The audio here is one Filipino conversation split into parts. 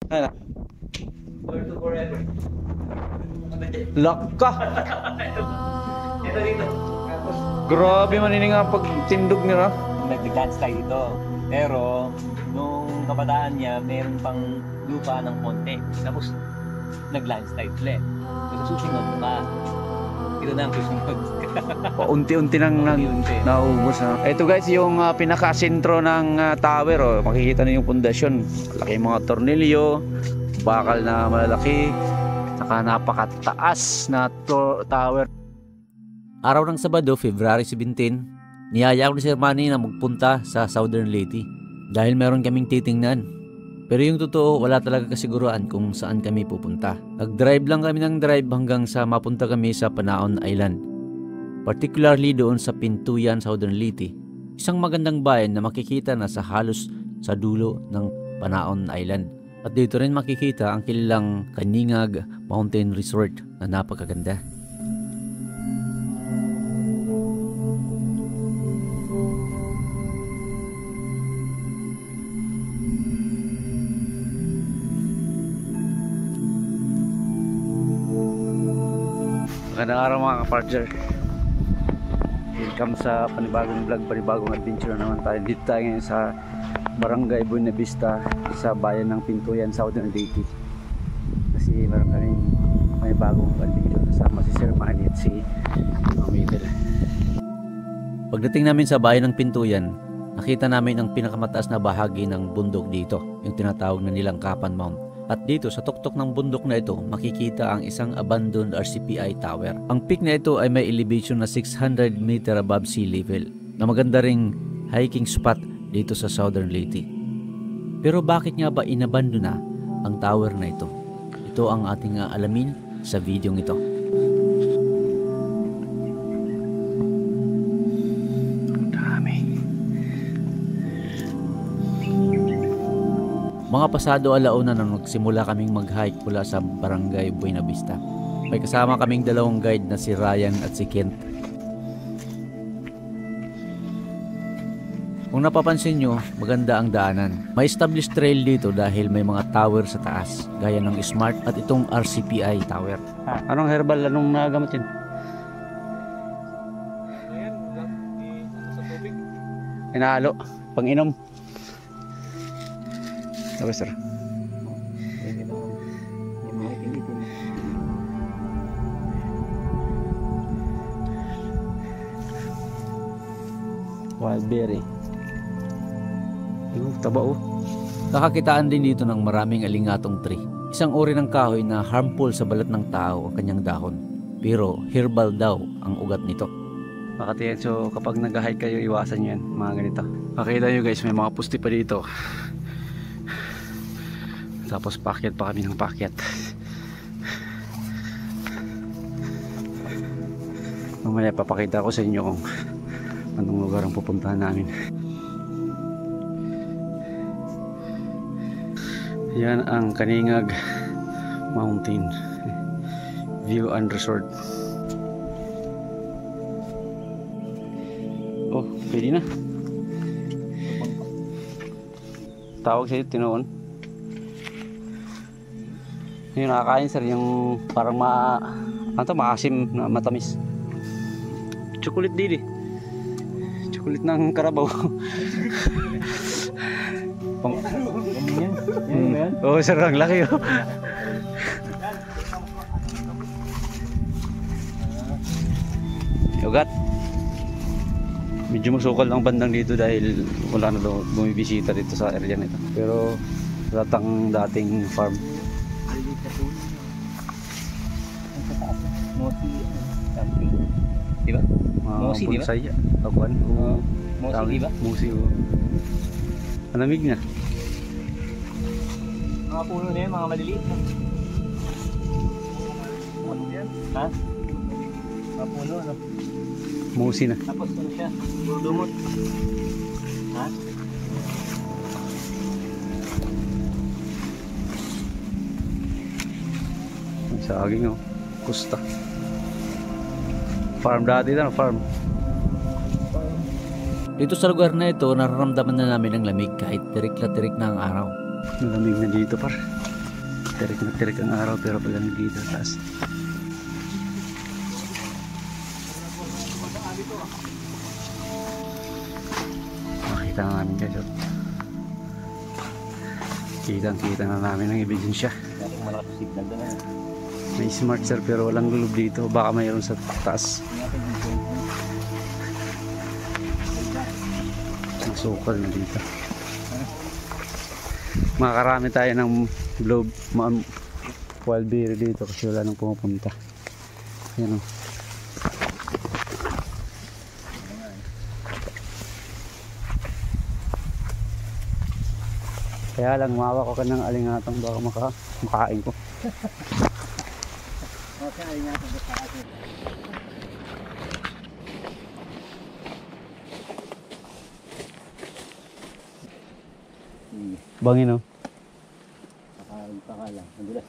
Ano? Or to forever. Lock ka! Ito dito. Tapos, Grabe manining ang pagtindog nila. nag-dance tayo dito. Pero, nung kabataan niya, meron pang lupa ng konti. Tapos, nag-landslide ulit. Ito susunod pa. Ito na ang susunod. Unti-unti nang Unti-unti. naubos na. Ito guys, yung pinaka-sentro ng tower. Oh. Makikita na yung pundasyon. Laki yung mga tornilyo, bakal na malalaki, saka napakataas na tower. Araw ng Sabado, February 17, niyaya ko ni Sir Manny na magpunta sa Southern Leyte dahil meron kaming titingnan. Pero yung totoo, wala talaga kasiguruan kung saan kami pupunta. Nag-drive lang kami ng drive hanggang sa mapunta kami sa Panaon Island. Particularly doon sa Pintuyan, Southern Leyte. Isang magandang bayan na makikita na sa halos sa dulo ng Panaon Island. At dito rin makikita ang kilalang Kaningag Mountain Resort na napakaganda. Magandang araw mga kapartner. Welcome sa panibagong vlog, panibagong adventure na naman tayo. Dito tayo ngayon sa Barangay Buena Vista sa bayan ng Pintuyan, Southern Leyte. Kasi meron kaming panibagong adventure kasama si Sir Manny at si Mabel. Pagdating namin sa bayan ng Pintuyan, nakita namin ang pinakamataas na bahagi ng bundok dito, yung tinatawag na nilang Kapan Mount. At dito sa tuktok ng bundok na ito, makikita ang isang abandoned RCPI tower. Ang peak na ito ay may elevation na 600 meter above sea level, na maganda ring hiking spot dito sa Southern Leyte. Pero bakit nga ba inabandon na ang tower na ito? Ito ang ating alamin sa video ito. Mga pasado alauna nang nagsimula kaming mag-hike mula sa Barangay Buena Vista. May kasama kaming dalawang guide na si Ryan at si Kent. Kung napapansin nyo, maganda ang daanan. May established trail dito dahil may mga tower sa taas, gaya ng Smart at itong RCPI tower. Anong herbal? Anong nagamot yun? Inahalo, pang-inom. Okay sir. Wildberry. Taba oh. Kakakitaan din dito ng maraming alingatong tree. Isang uri ng kahoy na harmful sa balat ng tao ang kanyang dahon. Pero herbal daw ang ugat nito. Makatiyan, so kapag nag-hike kayo, iwasan nyo yan, mga ganito. Makita nyo guys, may mga pusti pa dito. Tapos pakyat pa kami ng pakyat. Mamaya papakita ko sa inyo kung anong lugar ang pupuntahan namin. Yan ang Kaningag Mountain View and Resort. Oh, pwede na. Tawag sa'yo, tinoon. Yung nakakain sir, yung parang maasim na matamis. Chocolate din eh. Chocolate ng Carabao. Oo sir, ang laki oh. Ugat. Medyo masukal ang bandang dito dahil wala na daw bumibisita dito sa area nito. Pero ratang dating farm. Mosi something. Diba? Mosi, diba? Bonsai. Akuan. Mosi, diba? Mosi. Malamig na. Mga puno na yan, mga maliliit na. Ano yan? Ha? Mga puno, ano? Mosi na. Tapos ano siya? Puro lumot. Ha? Ang saging oh. Kusta. Farm dati na, farm. Dito sa lugar na ito, nararamdaman na namin ang lamig kahit tirik na tirik na ang araw. Malamig na dito par. Tirik na tirik ang araw pero palamig dito sa taas. Makita na namin guys. Kitang-kita na namin ang ebidensya. Dating malakas signal doon na. May smart sir pero walang lulub dito. Baka mayroon sa taas. Masukal na dito. Makakarami tayo ng globe wild berry dito kasi wala nang pumupunta. Ayan o. Kaya lang mawa ko ka ng alingatang baka makain ko. Okay, alingatan ko sa akin. Bangin o. Pakalang, nagulas.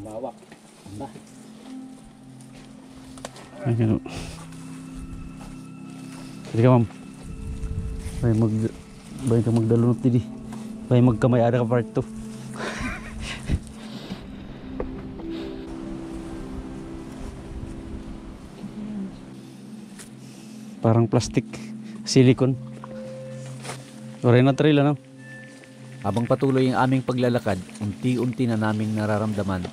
Bawak. Ba? Ayan o. Sige ka ma'am. Bahay ka magdalunop didi. Bahay magkamay ada ka part 2. Parang plastic, silicone. Oray na trail ano? Habang patuloy ang aming paglalakad, unti-unti na naming nararamdaman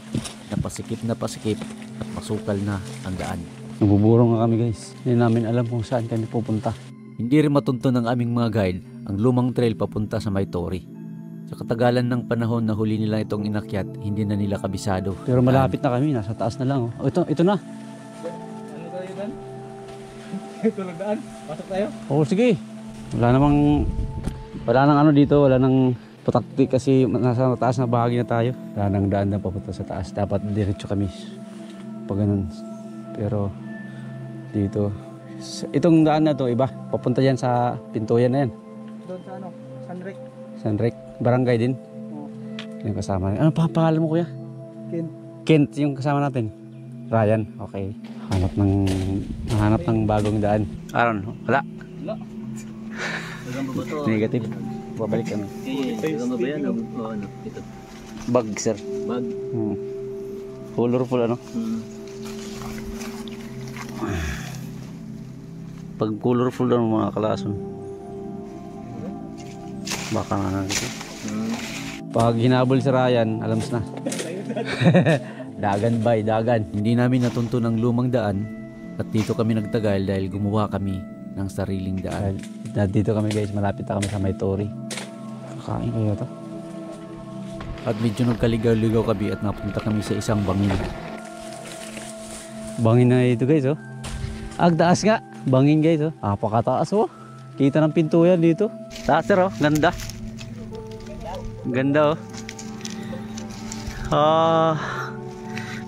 na pasikip at masukal na ang daan. Nabuburong nga kami guys. Hindi namin alam kung saan kami pupunta. Hindi rin matunto ng aming mga guide ang lumang trail papunta sa Maytori. Sa katagalan ng panahon na huli nila itong inakyat, hindi na nila kabisado. Pero malapit na kami, nasa taas na lang. Oh, ito na. Ano tayo dan? Ito lang daan. Pasok tayo. Oo, sige. Wala nang ano dito, wala nang putakti kasi nasa taas na bahagi na tayo. Wala nang daan na papunta sa taas. Dapat diretso kami. Pag ganun. Pero dito, itong daan na to iba. Papunta yan sa pintuyan na yan. Doon sa ano? Sunrek. Sanrek, barangay din. Oo. Yung kasama natin. Ano pa pangalan mo kuya? Ken. Kent yung kasama natin. Ryan, okay. Hanap ng bagong daan. Aaron, wala. Wala. Hanggang ba to? Negative. Babalik kami. Hanggang ba yan? O ano? Ito. Bag, sir. Bag. Colorful ano? Pag colorful daw mga kalason. Baka nga na dito. Pag hinabol si Ryan, alams na. Dagan bay, dagan. Hindi namin natunto ng lumang daan at dito kami nagtagal dahil gumawa kami ng sariling daan. Dito kami guys, malapit na kami sa Maytori. Kakain kayo to. At medyo nagkaligaw-ligaw kami at napunta kami sa isang bangin. Bangin na ito guys oh. Agtaas nga. Bangin guys oh. Apakataas oh. Kita ng pintuyan dito. Taas sir oh. Ganda. Ganda oh.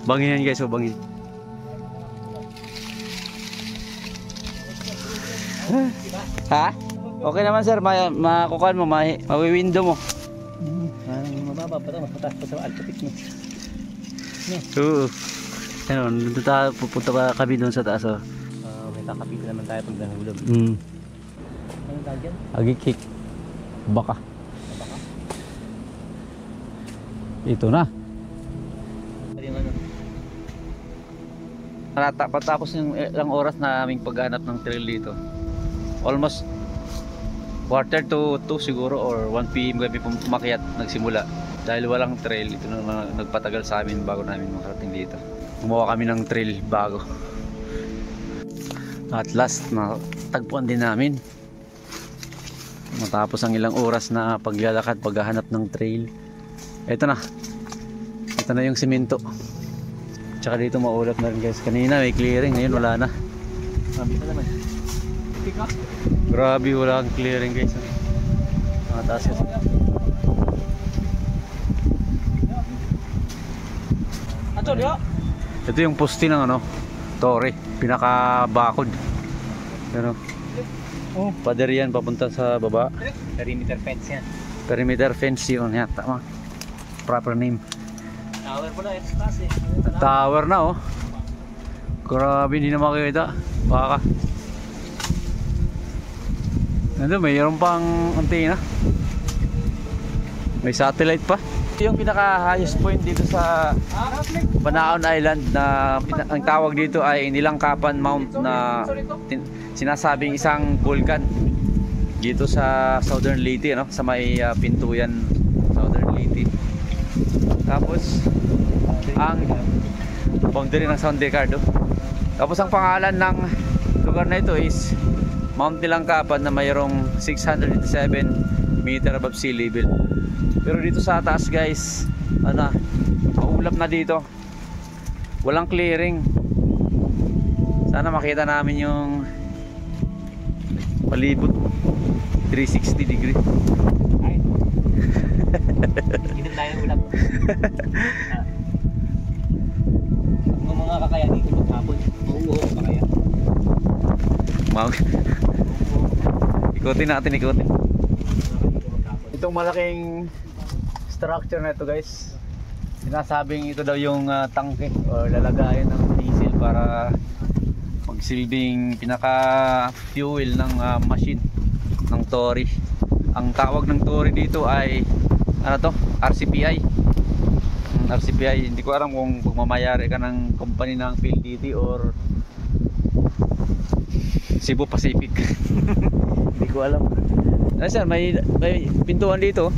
Bangin yan guys oh. Bangin. Ha? Okay naman sir. Makukuhan mo. Mawi-window mo. Mababa pa ito. Mas mataas pa sa altitude mo. Oo. Ano, pupunta pa kami doon sa taas oh. May kakapito naman tayo pag nahulog. Anong tawag yan? Agikik. Baka. Ito na. Yung ano? Patapos yung ilang oras na aming paghanap ng trail dito. Almost 1:45 siguro or 1 PM kami pumakyat nagsimula. Dahil walang trail, ito na nagpatagal sa amin bago namin makarating dito. Gumawa kami ng trail bago. At last, tagpuan din namin. Matapos ang ilang oras na paglalakad, paghahanap ng trail. Ito na. Ito na yung simento. Tsaka dito maulap na rin guys. Kanina may clearing, ngayon wala na. Sabi na naman. Pick up. Grabe, wala kang clearing guys. Taas yun. Ito yung poste ng ano, Torre, pinaka-bakod. Pero pader yan papunta sa baba. Perimeter fence yan. Perimeter fence yun, yan, tama. Proper name. Tower pala eh, taas eh. Tower na oh. Grabe, hindi na makikita. Baka. Ano, mayroon pang antena. May satellite pa. Ito yung pinaka-highest point dito sa Banahaw Island na ang tawag dito ay Nilangkapan Mount na sinasabing isang vulkan dito sa Southern Leyte, no? Sa may Pintuyan, Southern Leyte. Tapos ang boundary ng San Ricardo. Tapos ang pangalan ng lugar na ito is Mount Nilangkapan na mayroong 687 meter above sea level. Pero dito sa taas guys, maulap na dito. Walang clearing. Sana makita namin yung palibot 360 degree. Ay. Hindi tayo ng ulap. Ang mga kakaya dito maghapon, mauuho pa kaya? Ikutin natin. Itong malaking structure na ito guys, sinasabing ito daw yung tangke o lalagayan ng diesel para magsilbing pinaka fuel ng machine ng Tory. Ang tawag ng Tory dito ay RCPI. RCPI, hindi ko alam kung mamayari ka ng company ng PLDT or Cebu Pacific. Hindi ko alam. Sir, may pintuan dito.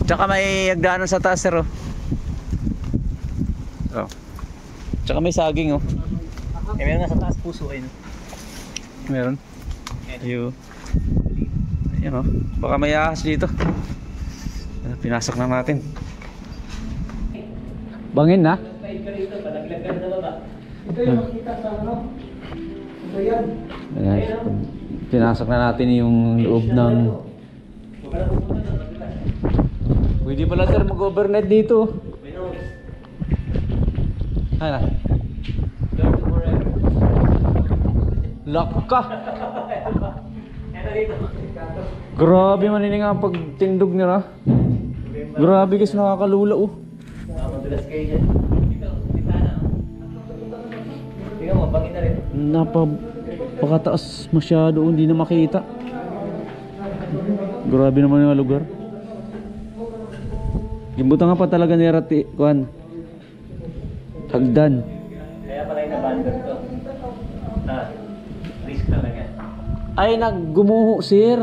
Tsaka may hagdanan sa taas, sir. Tsaka may saging, oh. Meron nga sa taas puso ay. Meron. Ayun. Ayun, oh. Baka may ahas dito. Pinasok na natin. Bangin na? Ito yung makita sa ano. Ito yan. Ayan. Pinasok na natin yung loob ng... Pwede pala sir mag-overnight dito. Ano? Lock ka! Grabe manining ang pagtindog nila. Grabe guys, nakakalula oh. Madulas kayo dyan. Dito, bitana. Tingnan mo, bangin na rin. Napakataas masyado, hindi na makita. Grabe naman yung lugar. Gimbutan nga pa talaga ni Rati, kuhan. Hagdan. Kaya pala yung nabandon to. Risk talaga. Ay, naggumuho sir.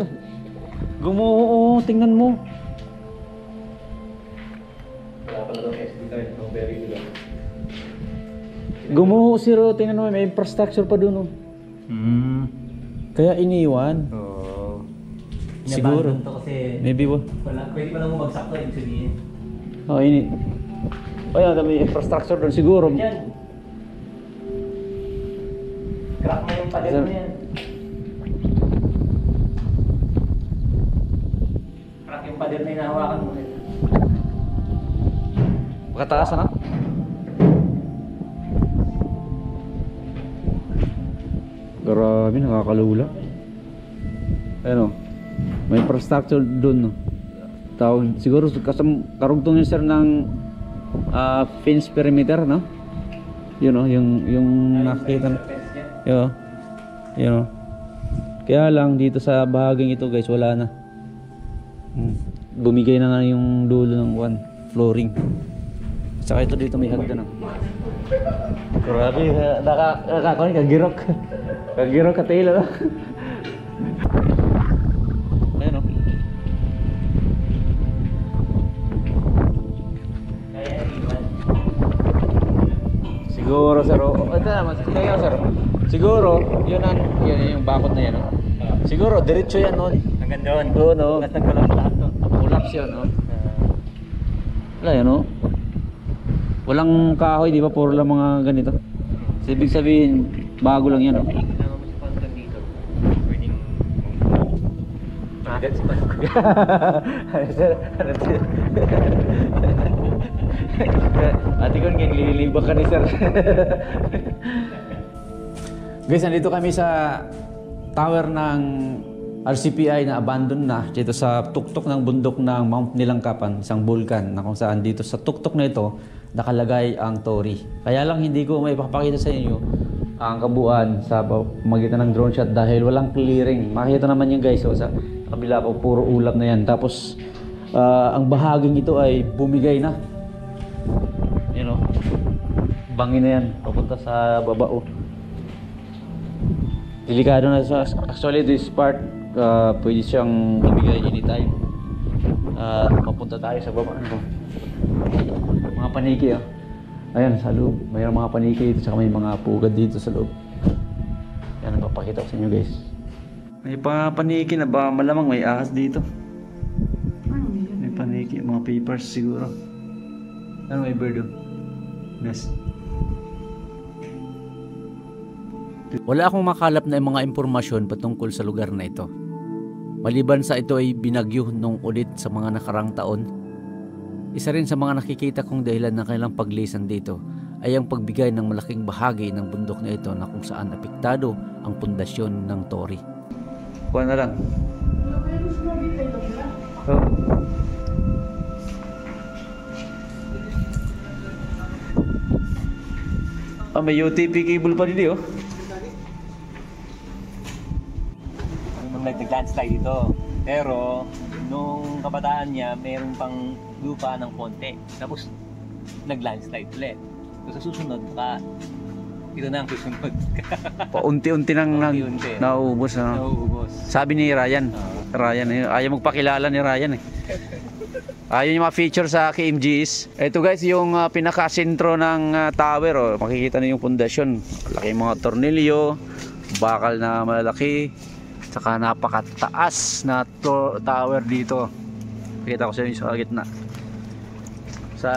Gumuho, tingnan mo. Wala pala itong SD card, no very good. Gumuho sir, tingnan mo, may infrastructure pa dun oh. Kaya iniwan. Siguro. Inabandon to kasi Maybe ba? wala, pwede pa lang bumagsak to, ibig sabihin. Oh, ini. Oh, yan, may infrastructure doon siguro. Yan. Crack na yung pader mo yan. Crack yung pader na hinahawakan mo. Pagkataas na? Grabe, nakakalula. Ano? May infrastructure doon, no? Tawag, siguro karugtong yun sir ng fence perimeter, no? Yun, no? Yung nakikita na. Yun, yun, no? Kaya lang dito sa bahaging ito guys, wala na. Bumigay na nga yung dulo ng flooring. Saka ito dito may hagdan, no? Grabe, kagirok. Kagirok ka tayo, no? Ayun, no? Siguro sir, ito naman, kaya sir. Siguro, yun yung bakod na yan, no? Siguro, diretso yan noon. Hanggang doon. Oo, no? Hanggang nagkalang lahat to. Collapse yan, no? Wala yan, no? Walang kahoy, di ba? Puro lang mga ganito. So, ibig sabihin, bago lang yan, no? Kailangan mo sa pagkat dito. Pwedeng... That's fun. Ate ko ngayon, lilibak ka ni sir. Guys, nandito kami sa tower ng RCPI na abandon na dito sa tuktok ng bundok ng Mount Nilangkapan, isang vulkan na kung saan dito sa tuktok na ito nakalagay ang Tory. Kaya lang hindi ko may papakita sa inyo ang kabuuan sa magitan ng drone shot dahil walang clearing. Makikita naman yung guys, sa kabila po puro ulap na yan. Tapos ang bahaging ito ay bumigay na. Yun o, bangin na yan papunta sa baba. Delikado na sa, actually this part pwede siyang bumigay anytime. Mapunta tayo sa baba. Mga paniki ayan sa loob, mayroong mga paniki dito, saka may mga pugad dito sa loob. Yan, napapakita ko sa inyo guys. May paniki na ba, malamang may ahas dito. May paniki, mga papers siguro. Ano, may bird nest. Wala akong makalap na mga impormasyon patungkol sa lugar na ito. Maliban sa ito ay binagyo nung ulit sa mga nakarang taon. Isa rin sa mga nakikita kong dahilan ng kanilang paglisan dito ay ang pagbigay ng malaking bahagi ng bundok na ito na kung saan apektado ang pundasyon ng Torii. Kuha na lang. May UTP cable pa din Nag-landslide dito. Pero nung kabataan niya, meron pang lupa ng konti. Tapos nag-landslide ulit. So sa susunod, ito na ang susunod. Paunti-unti nang Paunti-unti. nauubos. Nauubos. Sabi ni Ryan, ayaw magpakilala ni Ryan Ayun yung mga feature sa KMGs. Ito guys, yung pinaka-sentro ng tower. Makikita niyo yung pundasyon. Malaki mga tornilyo, bakal na malaki, saka napakataas na tower dito. Pakita ko sa inyo sa gitna. Sa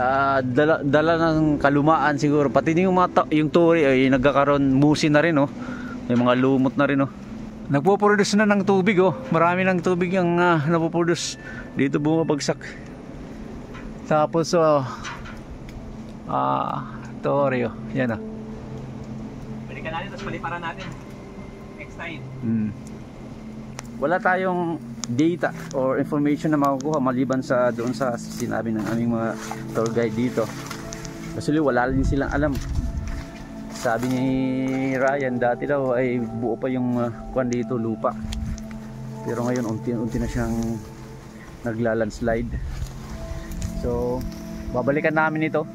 dala ng kalumaan siguro. Pati yung yung Torii ay nagkakaroon musi na rin May mga lumot na rin Nagpo-produce na ng tubig Marami ng tubig yung napoproduce. Dito bumabagsak. Tapos Torii yan Balikan natin, tapos paliparan natin. Next time. Wala tayong data or information na makukuha maliban sa doon sa sinabi ng aming mga tour guide dito. Kasi wala din silang alam. Sabi ni Ryan, dati daw ay buo pa yung kuwan dito, lupa. Pero ngayon unti-unti na siyang nagla-landslide. So babalikan namin ito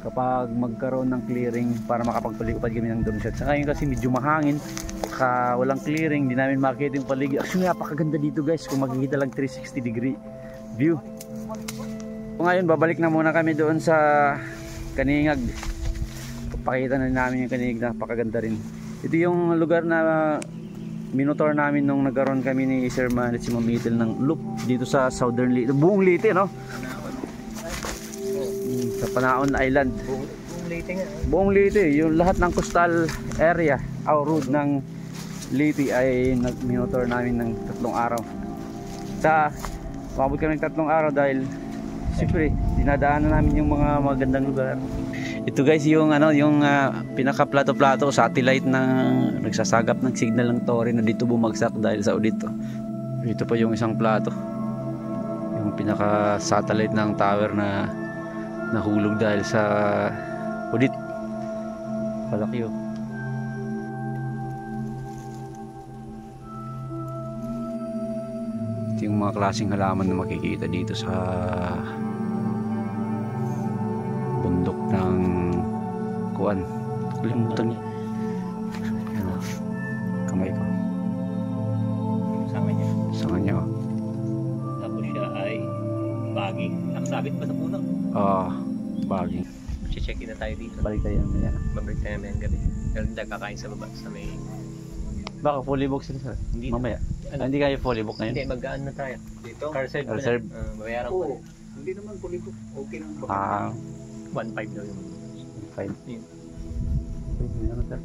kapag magkaroon ng clearing para makapagpalikupad kami ng drone shot. Sa ngayon kasi medyo mahangin, walang clearing, di namin makikita yung paligid. Actually napakaganda dito guys, kung makikita lang 360 degree view. So, ngayon babalik na muna kami doon sa Kaningag. Pakita na namin yung Kaningag, napakaganda rin. Ito yung lugar na minotour namin nung nagkaroon kami ni Sir Man at si Mamitil ng loop dito sa Southern Leyte, buong Leyte sa Panaon Island. Buong Leyte nga. Buong Leyte, yung lahat ng coastal area, road ng Leyte ay nag-minotour namin ng 3 araw. Mabot kami ng 3 araw dahil siyempre dinadaanan namin yung mga magandang lugar. Ito guys yung pinaka plato-plato satellite na nagsasagap ng signal ng Torii na dito bumagsak dahil sa audito. Ito pa yung isang plato. Yung pinaka satellite ng tower na nahulog dahil sa audit. Palaki Ito yung mga klaseng halaman na makikita dito sa bundok ng kuwan. Kalimutan niya. Kamay ko. Sanga niya. Tapos siya ay baging. Nakasabit pa sa puno. Baging. Check-in na tayo dito. Balik tayo yan. Babalik tayo ngayong gabi. Pero hindi tayo kakain sa baba. Sa may... Baka fully book sila sir? Hindi Mamaya. Ano? Hindi kayo fully book ngayon? Hindi, magkaan na tayo. Dito? Car serve Car na. serve? Bayaran ko na. Hindi naman polito. Okay naman. 1.5 daw yung 5. Yun. Sir?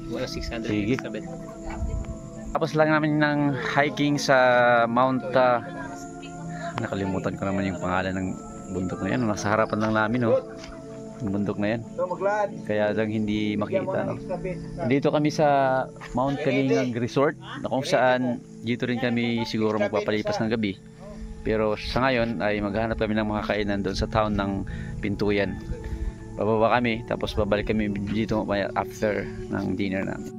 Wala 600 Sige. sa bed. Tapos lang namin ng hiking sa Mount nakalimutan ko naman yung pangalan ng bundok na yan. Nasa harapan lang namin yung bundok na yan. Kaya lang hindi makita Dito kami sa Mount Kalingag Resort na kung saan dito rin kami siguro magpapalipas ng gabi. Pero sa ngayon ay maghahanap kami ng mga kainan doon sa town ng Pintuyan. bababa kami, tapos babalik kami dito mamaya after ng dinner namin.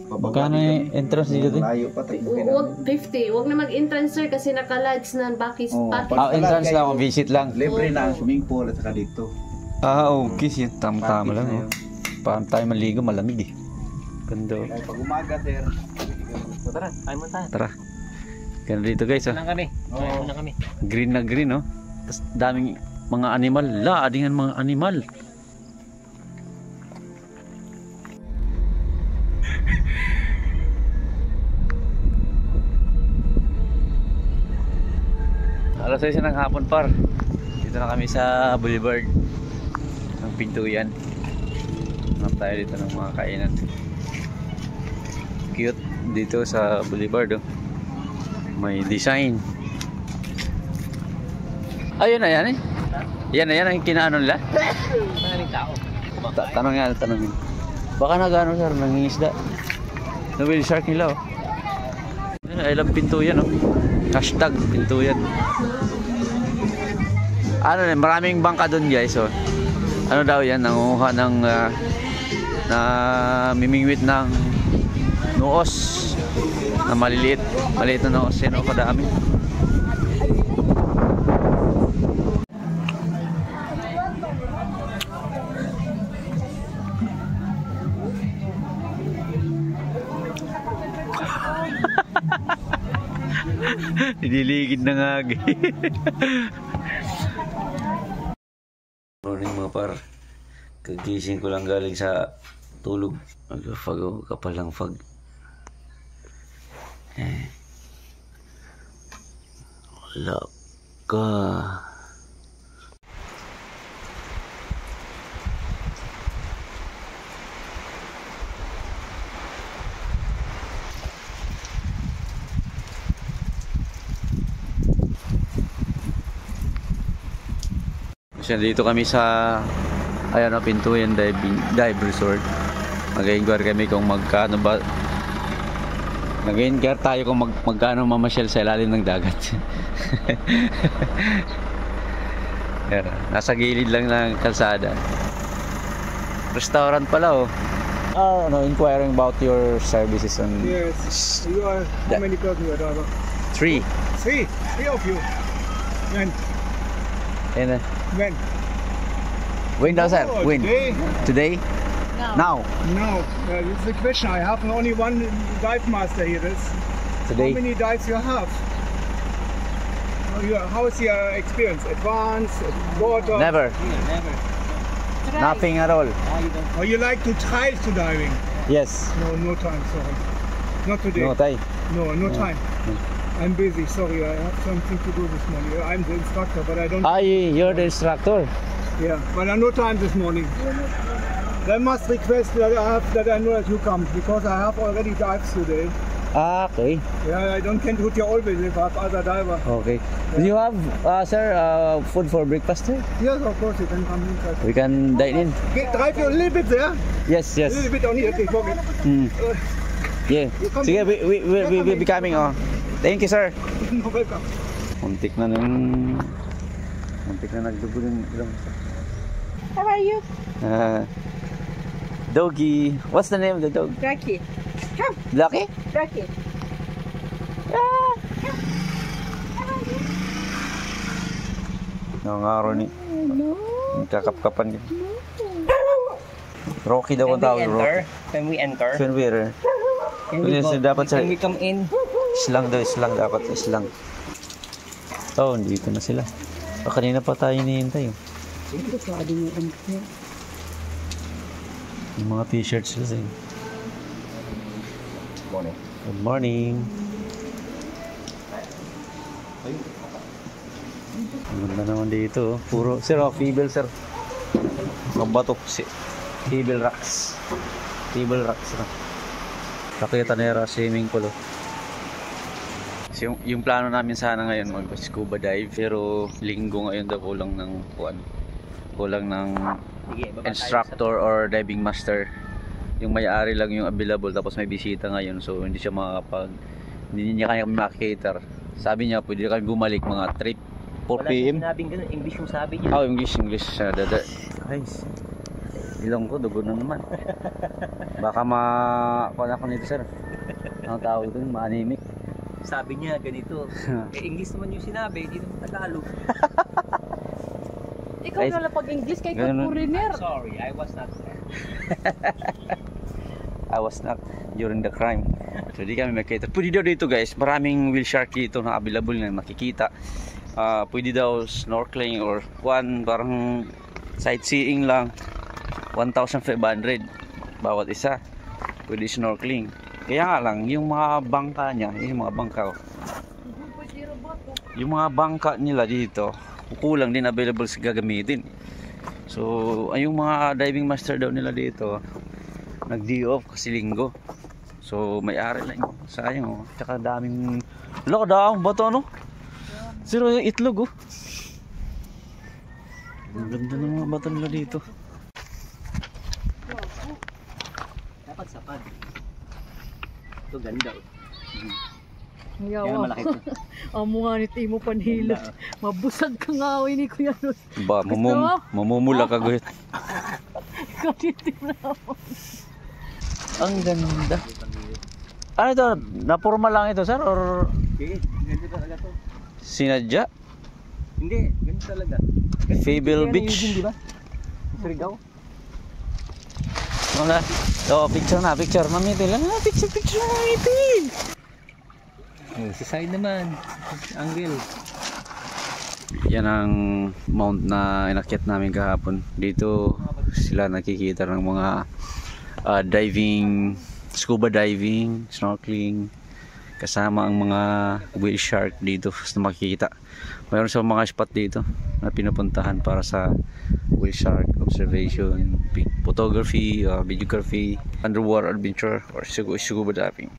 Magkano yung entrance dito din? Layo pa tayo. Huwag 50. Huwag na mag-entrance sir kasi naka-lodge na bakis Oo, parking. Entrance lang, visit lang. Libre na ang swimming pool at saka dito. Okay, siya. Tama-tama lang. Oh. Paano tayo maligo, malamig eh. Ganda. Kaya pag umaga, sir. So, tara, kain mo tayo. Tara. Ganda dito guys. Lang kami. Kain muna kami. Green na green, oh. Tapos daming mga animal. Adingan mga animal. Alas 6 ng hapon par. Dito na kami sa Boulevard ng Pintuyan. Hanap tayo dito ng mga kainan. Cute dito sa Boulevard, oh. May design. Ayun na yan eh. Yan na yan ang kinaano nila. Maraming tao. Tanongin. Baka nagano sir, nangingisda. Nawil shark nila, oh. I love Pintuyan, oh. Hashtag Pintuyan. Ano na, maraming bangka doon guys, oh. Ano daw yan, nanguha ng na mimingwit ng noos na maliit na noos yan, oh, kadami. Niligid na nga. Morning mga par. Kagising ko lang galing sa tulog. Magfag ako, kapalang fag. Wala ka. Kasi dito kami sa Pintuyan Dive Resort. Mag-inquire kami kung magkano ba. Mag-inquire tayo kung magkano mamasyal sa ilalim ng dagat. Yan, nasa gilid lang ng kalsada. Restaurant pala, oh. Inquiring about your services on. Yes. You are how many people you are? 3. Three of you. When? And When? daw sir? Oh, When? Today? Today? Now. No. This is the question. I have only one dive master here. How Today. many dives you have? How is your experience? Advanced, water? Never. Never. Nothing at all. Or you like to try to diving? Yes. No time. Sorry. Not today. No tay. No time. I'm busy. Sorry. I have something to do this morning. I'm the instructor, but I don't. You're the instructor. Yeah, but I have no time this morning. I must request that I know that you come because I have already dives today. Okay. Yeah, I don't can do it always if I have other diver. Okay. Do you have, sir, food for breakfast here? Yes, of course you can come inside. We can dine in. Drive you a little bit there. Yes, A yes. little bit only. Okay, okay. Yeah. Sige, we'll be coming. Oh. Thank you, sir. You're welcome. Muntik na nagdugo ng ilong. How are you? Doggy. What's the name of the dog? Rocky. Lucky? Rocky. Nangaro ni. Nagkakapkapan. Rocky daw ang tawag. Rocky. When we enter? Finwearer. Dapat sa When we come in? islang dapat islang. Oh, dito na sila. Kanina pa tayo hinihintay. Yung mga t-shirts kasi. Good morning. Ang ganda naman dito. Puro, sir, Feeble, sir. Ang batok, Feeble rocks. Feeble rocks. Kakita nera, swimming pool. So, yung plano namin sana ngayon mag-scuba dive, pero linggo ngayon daw kulang ng instructor or diving master. Yung may-ari lang yung available, tapos may bisita ngayon, so hindi siya hindi niya kaya maki-cater. Sabi niya pwede kami bumalik mga Wala p.m. siyang sinabing ganun. English yung sabi niya. Oh, English. Ay, ilong ko, dugo na naman. Baka kuha ako nito, sir. Ang tawag doon, ma-anemic. Sabi niya ganito. English naman yung sinabi, hindi naman Tagalog. Ikaw Ay, na lang pag-English kay ganun. foreigner. Sorry, I was not there. I was not during the crime. So di kami makita. Pwede daw dito guys, maraming whale shark dito na available na makikita. Pwede daw snorkeling or parang sightseeing lang. 1,500 bawat isa. Pwede snorkeling. Kaya nga lang, yung mga bangka niya, yung mga bangka nila dito, kulang din available sa gagamitin. So, ay yung mga diving master daw nila dito, nag-day off kasi linggo. So, may-ari lang yun. Sayang oh. Tsaka daming daang bato ano? Zero yung itlog oh. Ang ganda ng mga bato nila dito. Dapat sapad. Ito ganda. Yawa. Kaya malaki ito. Amo nga ni Timo Panhilot. Mabusag ka nga away ni Kuya Ros. Ba, mamumula ka guhit. Ang ganda. Ano ito? Napurma lang ito sir? Or Okay, ganito talaga to. sinadya? Hindi, ganito talaga. Fable Kaya Beach. Eugene, di ba? Surigao. Mga, picture. Mamitin lang na, picture lang mamitin. Si side naman. Angle. Yan ang mount na inakyat namin kahapon. Dito sila nakikita ng mga diving, scuba diving, snorkeling, kasama ang mga whale shark dito na makikita. Mayroon sa mga spot dito na pinupuntahan para sa whale shark observation, photography, videography, underwater adventure or scuba diving.